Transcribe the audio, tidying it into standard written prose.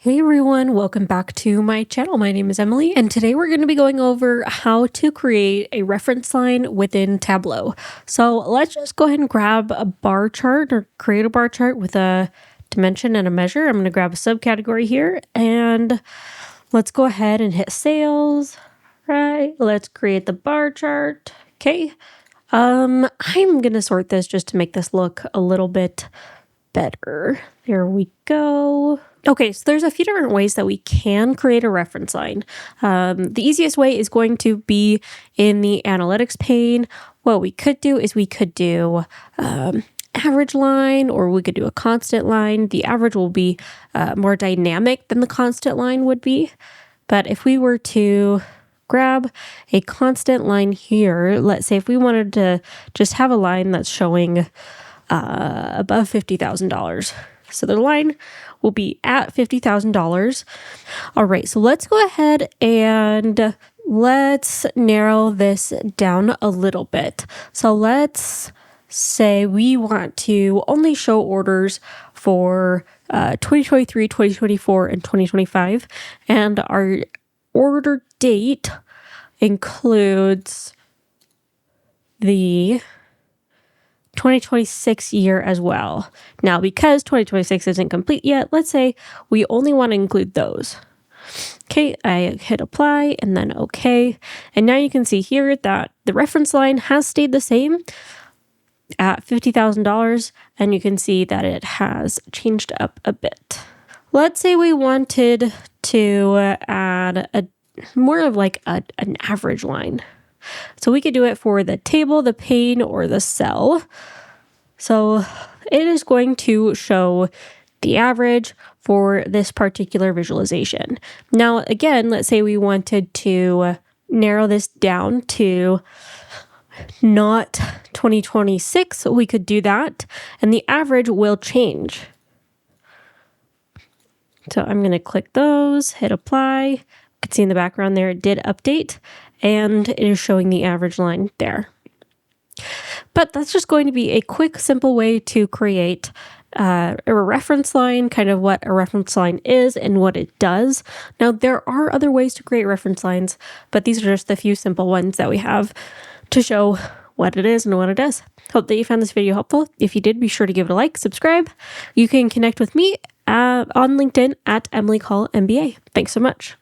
Hey everyone, welcome back to my channel. My name is Emily, and today we're going to be going over how to create a reference line within Tableau. So let's just go ahead and grab a bar chart or create a bar chart with a dimension and a measure. I'm going to grab a subcategory here and let's go ahead and hit sales. Right, let's create the bar chart. Okay. I'm going to sort this just to make this look a little bit better. There we go. Okay, so there's a few different ways that we can create a reference line. The easiest way is going to be in the analytics pane. What we could do is we could do average line, or we could do a constant line. The average will be more dynamic than the constant line would be. But if we were to grab a constant line here, let's say if we wanted to just have a line that's showing above $50,000. So the line will be at $50,000. All right, so let's go ahead and let's narrow this down a little bit. So let's say we want to only show orders for 2023, 2024, and 2025. And our order date includes the 2026 year as well. Now, because 2026 isn't complete yet, let's say we only want to include those. Okay, I hit apply and then okay. And now you can see here that the reference line has stayed the same at $50,000, and you can see that it has changed up a bit. Let's say we wanted to add a more of like an average line. So we could do it for the table, the pane, or the cell. So it is going to show the average for this particular visualization. Now, again, let's say we wanted to narrow this down to not 2026. We could do that, and the average will change. So I'm going to click those, hit apply. You can see in the background there, it did update, and it is showing the average line there. But that's just going to be a quick, simple way to create a reference line, kind of what a reference line is and what it does. Now, there are other ways to create reference lines, but these are just the few simple ones that we have to show what it is and what it does. Hope that you found this video helpful. If you did, be sure to give it a like, subscribe. You can connect with me on LinkedIn at Emily Call MBA. Thanks so much.